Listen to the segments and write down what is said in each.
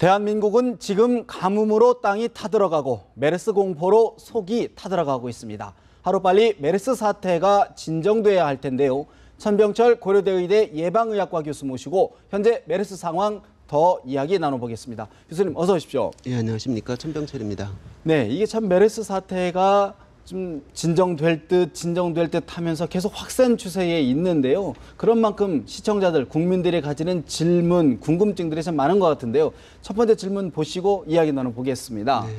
대한민국은 지금 가뭄으로 땅이 타들어가고 메르스 공포로 속이 타들어가고 있습니다. 하루빨리 메르스 사태가 진정돼야 할 텐데요. 천병철 고려대 의대 예방의학과 교수 모시고 현재 메르스 상황 더 이야기 나눠보겠습니다. 교수님 어서 오십시오. 예, 안녕하십니까. 천병철입니다. 네, 이게 참 메르스 사태가 좀 진정될 듯 하면서 계속 확산 추세에 있는데요. 그런 만큼 시청자들, 국민들이 가지는 질문, 궁금증들이 참 많은 것 같은데요. 첫 번째 질문 보시고 이야기 나눠보겠습니다. 네.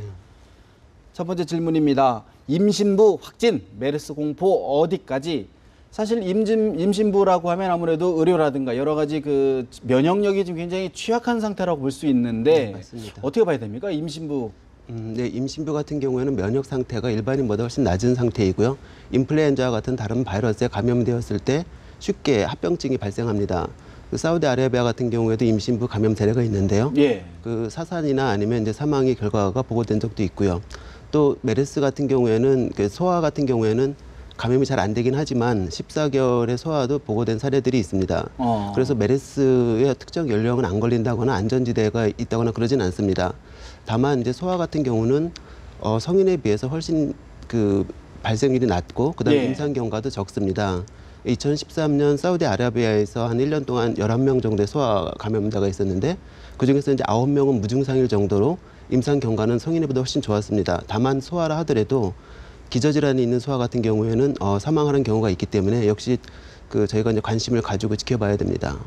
첫 번째 질문입니다. 임신부 확진, 메르스 공포 어디까지? 사실 임신부라고 하면 아무래도 의료라든가 여러 가지 그 면역력이 좀 굉장히 취약한 상태라고 볼 수 있는데 네, 맞습니다. 어떻게 봐야 됩니까? 임신부. 네, 임신부 같은 경우에는 면역 상태가 일반인보다 훨씬 낮은 상태이고요. 인플루엔자와 같은 다른 바이러스에 감염되었을 때 쉽게 합병증이 발생합니다. 그 사우디아라비아 같은 경우에도 임신부 감염 사례가 있는데요. 예. 그 사산이나 아니면 이제 사망의 결과가 보고된 적도 있고요. 또 메르스 같은 경우에는 그 소아 같은 경우에는 감염이 잘 안 되긴 하지만 14개월의 소아도 보고된 사례들이 있습니다. 그래서 메르스의 특정 연령은 안 걸린다거나 안전지대가 있다거나 그러진 않습니다. 다만 이제 소아 같은 경우는 성인에 비해서 훨씬 그 발생률이 낮고 그다음에 예. 임상 경과도 적습니다. 2013년 사우디아라비아에서 한 1년 동안 11명 정도의 소아 감염자가 있었는데 그중에서 이제 9명은 무증상일 정도로 임상 경과는 성인보다 훨씬 좋았습니다. 다만 소아라 하더라도 기저질환이 있는 소아 같은 경우에는 사망하는 경우가 있기 때문에 역시 그 저희가 이제 관심을 가지고 지켜봐야 됩니다.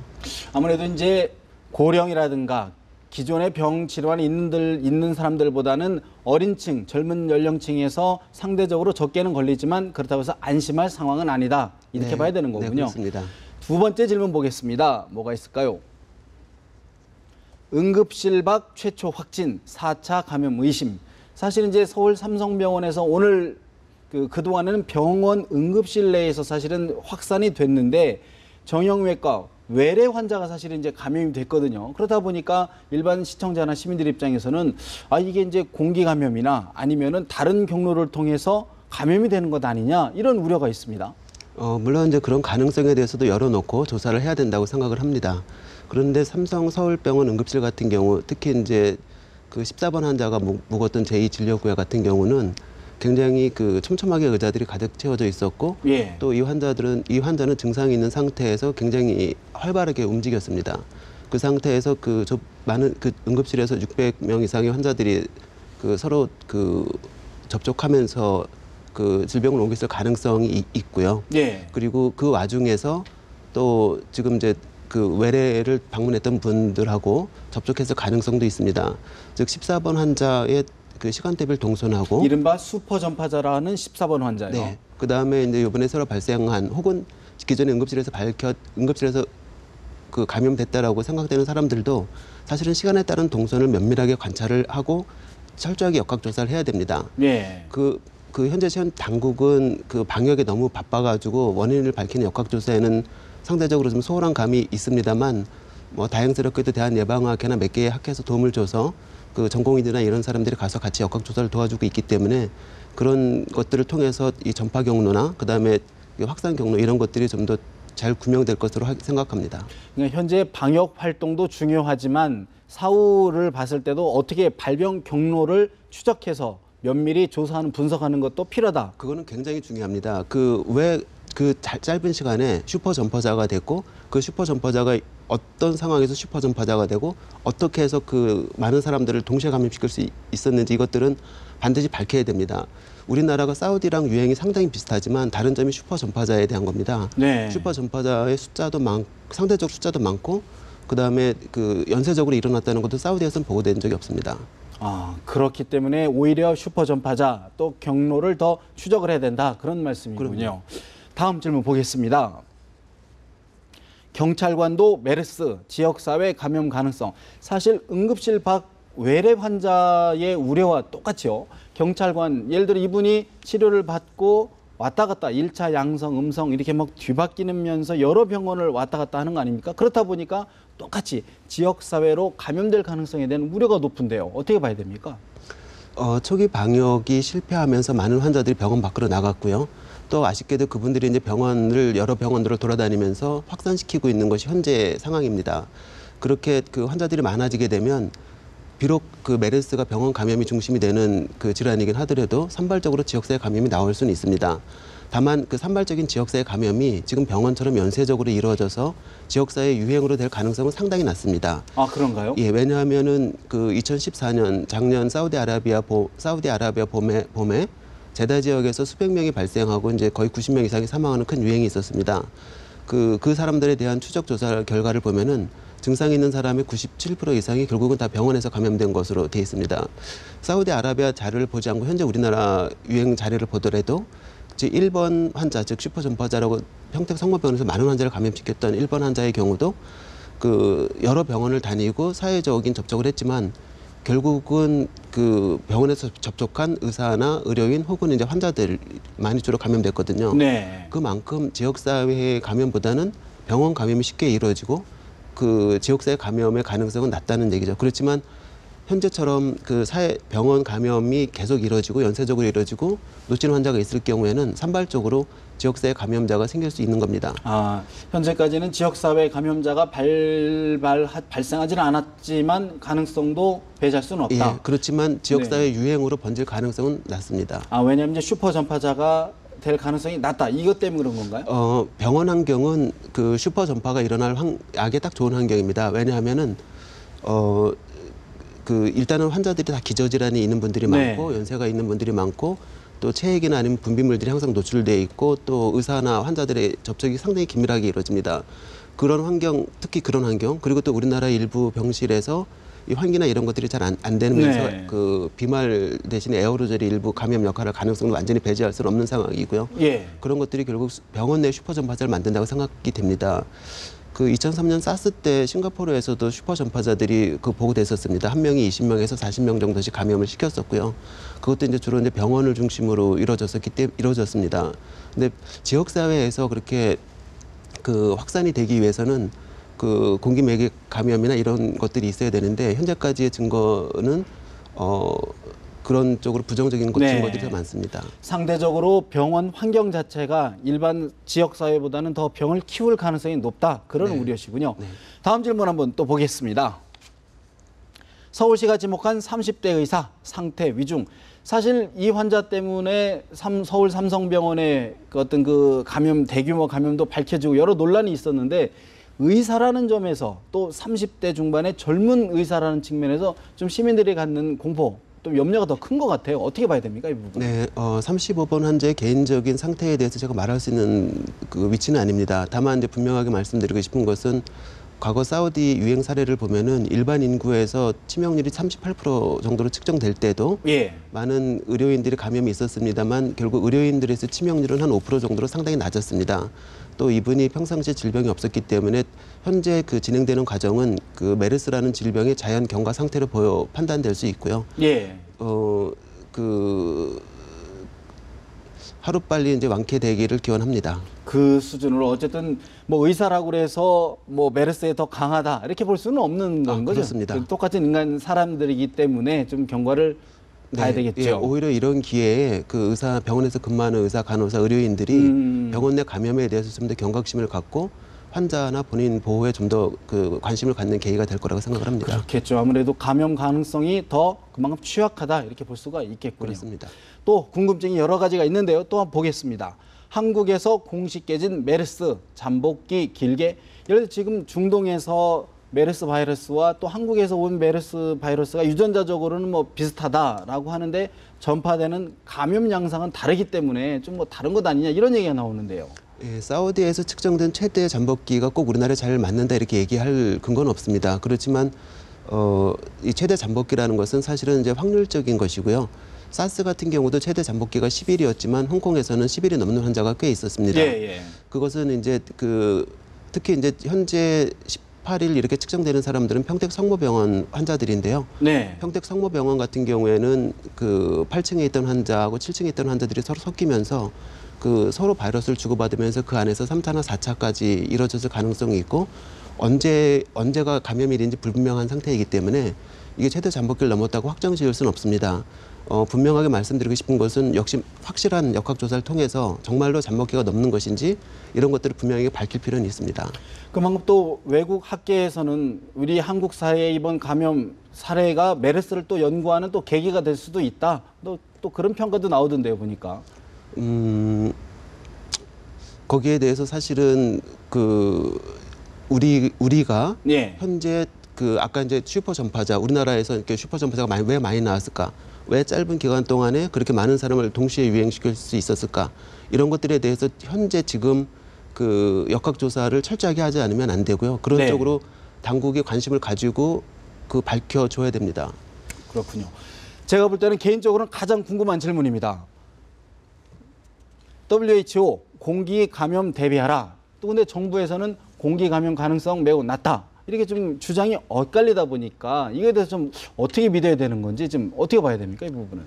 아무래도 이제 고령이라든가 기존의 병 질환이 있는 사람들보다는 어린 층, 젊은 연령층에서 상대적으로 적게는 걸리지만 그렇다고 해서 안심할 상황은 아니다. 이렇게 네, 봐야 되는 거군요. 네, 그렇습니다. 두 번째 질문 보겠습니다. 뭐가 있을까요? 응급실 밖 최초 확진, 4차 감염 의심. 사실 이제 서울 삼성병원에서 오늘 그동안에는 병원 응급실 내에서 사실은 확산이 됐는데 정형외과, 외래 환자가 사실은 이제 감염이 됐거든요. 그러다 보니까 일반 시청자나 시민들 입장에서는 이게 이제 공기 감염이나 아니면은 다른 경로를 통해서 감염이 되는 것 아니냐 이런 우려가 있습니다. 물론 이제 그런 가능성에 대해서도 열어놓고 조사를 해야 된다고 생각을 합니다. 그런데 삼성 서울병원 응급실 같은 경우 특히 이제 그 14번 환자가 묵었던 제2진료구역 같은 경우는 굉장히 그 촘촘하게 의자들이 가득 채워져 있었고 예. 또 이 환자는 증상이 있는 상태에서 굉장히 활발하게 움직였습니다. 그 상태에서 많은 그 응급실에서 600명 이상의 환자들이 그 서로 그 접촉하면서 그 질병을 옮겼을 가능성이 있고요. 예. 그리고 그 와중에서 또 지금 이제 그 외래를 방문했던 분들하고 접촉했을 가능성도 있습니다. 즉 14번 환자의 그 시간대별 동선하고 이른바 슈퍼 전파자라는 14번 환자요. 네. 그다음에 이제 이번에 새로 발생한 혹은 기존의 응급실에서 그 감염됐다라고 생각되는 사람들도 사실은 시간에 따른 동선을 면밀하게 관찰을 하고 철저하게 역학 조사를 해야 됩니다. 예. 그 현재 당국은 그 방역에 너무 바빠가지고 원인을 밝히는 역학 조사에는 상대적으로 좀 소홀한 감이 있습니다만 뭐 다행스럽게도 대한예방학회나 몇 개의 학회에서 도움을 줘서 그 전공의들이나 이런 사람들이 가서 같이 역학 조사를 도와주고 있기 때문에 그런 것들을 통해서 이 전파 경로나 그다음에 이 확산 경로 이런 것들이 좀 더 잘 구명될 것으로 생각합니다. 그러니까 현재 방역 활동도 중요하지만 사후를 봤을 때도 어떻게 발병 경로를 추적해서 면밀히 조사하는 분석하는 것도 필요하다. 그거는 굉장히 중요합니다. 짧은 시간에 슈퍼 전파자가 됐고 그 슈퍼 전파자가 어떤 상황에서 슈퍼 전파자가 되고 어떻게 해서 그 많은 사람들을 동시에 감염시킬 수 있었는지 이것들은 반드시 밝혀야 됩니다. 우리나라가 사우디랑 유행이 상당히 비슷하지만 다른 점이 슈퍼 전파자에 대한 겁니다. 네. 슈퍼 전파자의 상대적 숫자도 많고 그다음에 그 연쇄적으로 일어났다는 것도 사우디에서는 보고된 적이 없습니다. 그렇기 때문에 오히려 슈퍼 전파자 또 경로를 더 추적을 해야 된다. 그런 말씀이군요. 그럼요. 다음 질문 보겠습니다. 경찰관도 메르스, 지역사회 감염 가능성. 사실 응급실 밖 외래 환자의 우려와 똑같죠. 경찰관, 예를 들어 이분이 치료를 받고 왔다 갔다 1차 양성, 음성 이렇게 막 뒤바뀌면서 여러 병원을 왔다 갔다 하는 거 아닙니까? 그렇다 보니까 똑같이 지역사회로 감염될 가능성에 대한 우려가 높은데요. 어떻게 봐야 됩니까? 초기 방역이 실패하면서 많은 환자들이 병원 밖으로 나갔고요. 또 아쉽게도 그분들이 이제 여러 병원들을 돌아다니면서 확산시키고 있는 것이 현재 상황입니다. 그렇게 그 환자들이 많아지게 되면 비록 그 메르스가 병원 감염이 중심이 되는 그 질환이긴 하더라도 산발적으로 지역사회 감염이 나올 수는 있습니다. 다만 그 산발적인 지역사회 감염이 지금 병원처럼 연쇄적으로 이루어져서 지역사회 유행으로 될 가능성은 상당히 낮습니다. 아, 그런가요? 예, 왜냐하면은 그 2014년 작년 사우디아라비아 봄에 제다 지역에서 수백 명이 발생하고 이제 거의 90명 이상이 사망하는 큰 유행이 있었습니다. 그 사람들에 대한 추적 조사 결과를 보면은 증상이 있는 사람의 97% 이상이 결국은 다 병원에서 감염된 것으로 되어 있습니다. 사우디아라비아 자료를 보지 않고 현재 우리나라 유행 자료를 보더라도 1번 환자, 즉 슈퍼 전파자라고 평택 성모병원에서 많은 환자를 감염시켰던 1번 환자의 경우도 그 여러 병원을 다니고 사회적인 접촉을 했지만 결국은 그 병원에서 접촉한 의사나 의료인 혹은 이제 환자들만이 주로 감염됐거든요. 네. 그만큼 지역사회의 감염보다는 병원 감염이 쉽게 이루어지고 그 지역사회 감염의 가능성은 낮다는 얘기죠. 그렇지만 현재처럼 그 병원 감염이 계속 이루어지고 연쇄적으로 이루어지고 놓치는 환자가 있을 경우에는 산발적으로 지역사회 감염자가 생길 수 있는 겁니다. 아, 현재까지는 지역사회 감염자가 발생하지는 않았지만 가능성도 배제할 수는 없다. 예, 그렇지만 지역사회 유행으로 번질 가능성은 낮습니다. 아, 왜냐하면 이제 슈퍼 전파자가 될 가능성이 낮다. 이것 때문에 그런 건가요? 병원 환경은 그 슈퍼 전파가 일어날 약에 딱 좋은 환경입니다. 왜냐하면은 그 일단은 환자들이 다 기저질환이 있는 분들이 많고 연세가 있는 분들이 많고 또 체액이나 아니면 분비물들이 항상 노출돼 있고 또 의사나 환자들의 접촉이 상당히 긴밀하게 이루어집니다. 그런 환경, 특히 그런 환경, 그리고 또 우리나라 일부 병실에서 이 환기나 이런 것들이 잘 안 되면서 그 비말 대신에 에어로졸이 일부 감염 역할을 가능성을 완전히 배제할 수는 없는 상황이고요. 예. 그런 것들이 결국 병원 내 슈퍼 전파자를 만든다고 생각이 됩니다. 그 2003년 사스 때 싱가포르에서도 슈퍼 전파자들이 그 보고됐었습니다. 한 명이 20명에서 40명 정도씩 감염을 시켰었고요. 그것도 이제 주로 이제 병원을 중심으로 이루어졌습니다. 근데 지역 사회에서 그렇게 그 확산이 되기 위해서는 그 공기 매개 감염이나 이런 것들이 있어야 되는데 현재까지의 증거는 그런 쪽으로 부정적인 증거들이 더 많습니다. 상대적으로 병원 환경 자체가 일반 지역사회보다는 더 병을 키울 가능성이 높다. 그런 우려시군요. 다음 질문 한번 또 보겠습니다. 서울시가 지목한 30대 의사 상태 위중. 사실 이 환자 때문에 서울 삼성병원의 어떤 그 대규모 감염도 밝혀지고 여러 논란이 있었는데 의사라는 점에서 또 30대 중반의 젊은 의사라는 측면에서 좀 시민들이 갖는 공포, 좀 염려가 더 큰 것 같아요. 어떻게 봐야 됩니까, 이 부분? 네, 35번 환자의 개인적인 상태에 대해서 제가 말할 수 있는 그 위치는 아닙니다. 다만 이제 분명하게 말씀드리고 싶은 것은 과거 사우디 유행 사례를 보면은 일반 인구에서 치명률이 38% 정도로 측정될 때도 많은 의료인들이 감염이 있었습니다만 결국 의료인들에서 치명률은 한 5% 정도로 상당히 낮았습니다. 또 이분이 평상시에 질병이 없었기 때문에 현재 그 진행되는 과정은 그 메르스라는 질병의 자연 경과 상태로 판단될 수 있고요. 하루빨리 이제 완쾌되기를 기원합니다. 그 수준으로 어쨌든 뭐 의사라고 그래서 뭐 메르스에 더 강하다 이렇게 볼 수는 없는 건 거죠. 그렇습니다. 똑같은 인간 사람들이기 때문에 좀 경과를 봐야 되겠죠. 예, 오히려 이런 기회에 그 병원에서 근무하는 의사, 간호사, 의료인들이 병원 내 감염에 대해서 좀 더 경각심을 갖고 환자나 본인 보호에 좀 더 그 관심을 갖는 계기가 될 거라고 생각을 합니다. 그렇겠죠. 아무래도 감염 가능성이 더 그만큼 취약하다 이렇게 볼 수가 있겠군요. 그렇습니다. 또 궁금증이 여러 가지가 있는데요. 또 한번 보겠습니다. 한국에서 공식 깨진 메르스 잠복기 길게 예를 들어 지금 중동에서 메르스 바이러스와 또 한국에서 온 메르스 바이러스가 유전자적으로는 뭐 비슷하다라고 하는데 전파되는 감염 양상은 다르기 때문에 좀 뭐 다른 것 아니냐 이런 얘기가 나오는데요. 예, 사우디에서 측정된 최대 잠복기가 꼭 우리나라에 잘 맞는다 이렇게 얘기할 근거는 없습니다. 그렇지만 이 최대 잠복기라는 것은 사실은 이제 확률적인 것이고요. 사스 같은 경우도 최대 잠복기가 10일이었지만 홍콩에서는 10일이 넘는 환자가 꽤 있었습니다. 그것은 이제 특히 이제 현재 18일 이렇게 측정되는 사람들은 평택 성모병원 환자들인데요. 평택 성모병원 같은 경우에는 그 8층에 있던 환자하고 7층에 있던 환자들이 서로 섞이면서 그 서로 바이러스를 주고받으면서 그 안에서 3차나 4차까지 이루어졌을 가능성이 있고 언제가 감염일인지 불분명한 상태이기 때문에 이게 최대 잠복기를 넘었다고 확정 지을 수는 없습니다. 분명하게 말씀드리고 싶은 것은 역시 확실한 역학조사를 통해서 정말로 잠복기가 넘는 것인지 이런 것들을 분명하게 밝힐 필요는 있습니다. 그만큼 또 외국 학계에서는 우리 한국 사회의 이번 감염 사례가 메르스를 또 연구하는 또 계기가 될 수도 있다. 또 그런 평가도 나오던데요, 보니까. 거기에 대해서 사실은 우리가 예. 현재 아까 이제 슈퍼 전파자 우리나라에서 이렇게 슈퍼 전파자가 왜 많이 나왔을까? 왜 짧은 기간 동안에 그렇게 많은 사람을 동시에 유행시킬 수 있었을까? 이런 것들에 대해서 현재 지금 역학조사를 철저하게 하지 않으면 안 되고요. 그런 네. 쪽으로 당국이 관심을 가지고 밝혀줘야 됩니다. 그렇군요. 제가 볼 때는 개인적으로는 가장 궁금한 질문입니다. WHO 공기 감염 대비하라. 또 근데 정부에서는 공기 감염 가능성 매우 낮다. 이렇게 좀 주장이 엇갈리다 보니까 이거에 대해서 좀 어떻게 믿어야 되는 건지 좀 어떻게 봐야 됩니까, 이 부분은?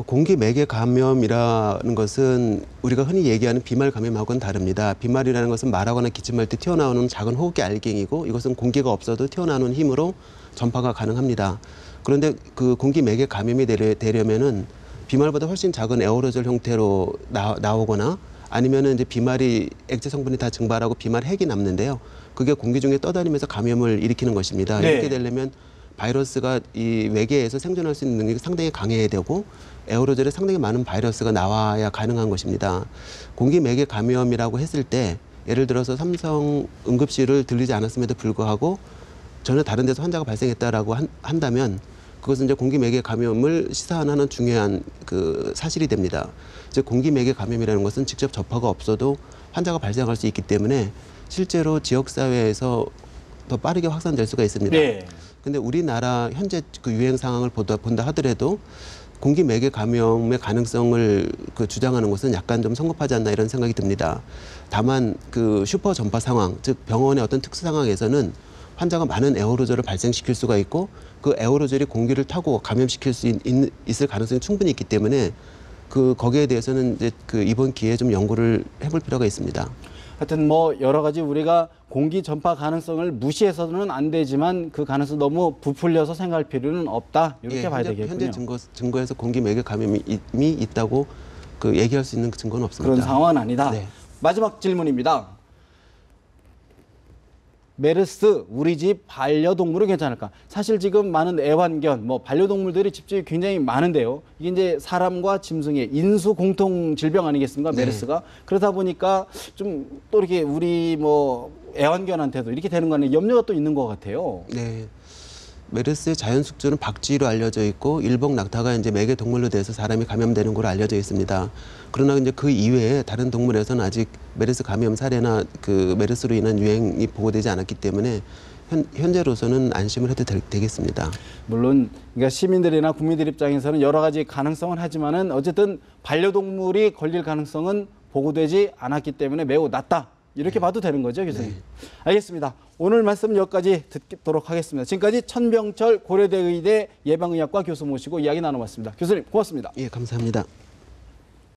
공기 매개 감염이라는 것은 우리가 흔히 얘기하는 비말 감염하고는 다릅니다. 비말이라는 것은 말하거나 기침할 때 튀어나오는 작은 호흡기 알갱이고 이것은 공기가 없어도 튀어나오는 힘으로 전파가 가능합니다. 그런데 그 공기 매개 감염이 되려면은 비말보다 훨씬 작은 에어로졸 형태로 나오거나 아니면은 이제 비말이 액체 성분이 다 증발하고 비말 핵이 남는데요. 그게 공기 중에 떠다니면서 감염을 일으키는 것입니다. 네. 이렇게 되려면 바이러스가 이 외계에서 생존할 수 있는 능력이 상당히 강해야 되고 에어로졸에 상당히 많은 바이러스가 나와야 가능한 것입니다. 공기 매개 감염이라고 했을 때 예를 들어서 삼성 응급실을 들리지 않았음에도 불구하고 전혀 다른 데서 환자가 발생했다라고 한다면 그것은 이제 공기 매개 감염을 시사하는 중요한 사실이 됩니다. 즉 공기 매개 감염이라는 것은 직접 접하가 없어도 환자가 발생할 수 있기 때문에 실제로 지역 사회에서 더 빠르게 확산될 수가 있습니다. 네. 근데 우리나라 현재 유행 상황을 본다 하더라도 공기 매개 감염의 가능성을 주장하는 것은 약간 좀 성급하지 않나 이런 생각이 듭니다. 다만 슈퍼 전파 상황, 즉 병원의 어떤 특수 상황에서는 환자가 많은 에어로졸을 발생시킬 수가 있고 그 에어로졸이 공기를 타고 감염시킬 수 있을 가능성이 충분히 있기 때문에 거기에 대해서는 이제 이번 기회에 좀 연구를 해볼 필요가 있습니다. 하여튼 뭐 여러 가지 우리가 공기 전파 가능성을 무시해서는 안 되지만 그 가능성 너무 부풀려서 생각할 필요는 없다. 이렇게 봐야 되겠군요. 현재 증거에서 공기 매개 감염이 있다고 얘기할 수 있는 증거는 없습니다. 그런 상황은 아니다. 네. 마지막 질문입니다. 메르스 우리 집 반려동물은 괜찮을까? 사실 지금 많은 애완견, 반려동물들이 집중이 굉장히 많은데요. 이게 이제 사람과 짐승의 인수 공통 질병 아니겠습니까? 메르스가. 네. 그러다 보니까 좀 또 이렇게 우리 애완견한테도 이렇게 되는 거 아니에요? 염려가 또 있는 것 같아요. 네. 메르스의 자연 숙주는 박쥐로 알려져 있고 일봉 낙타가 이제 매개 동물로 돼서 사람이 감염되는 걸로 알려져 있습니다. 그러나 이제 그 이외에 다른 동물에서는 아직 메르스 감염 사례나 메르스로 인한 유행이 보고되지 않았기 때문에 현재로서는 안심을 해도 되겠습니다. 물론 그러니까 시민들이나 국민들 입장에서는 여러 가지 가능성은 하지만은 어쨌든 반려동물이 걸릴 가능성은 보고되지 않았기 때문에 매우 낮다. 이렇게 봐도 되는 거죠, 교수님? 네. 알겠습니다. 오늘 말씀 여기까지 듣도록 하겠습니다. 지금까지 천병철 고려대 의대 예방의학과 교수 모시고 이야기 나눠봤습니다. 교수님 고맙습니다. 예, 감사합니다.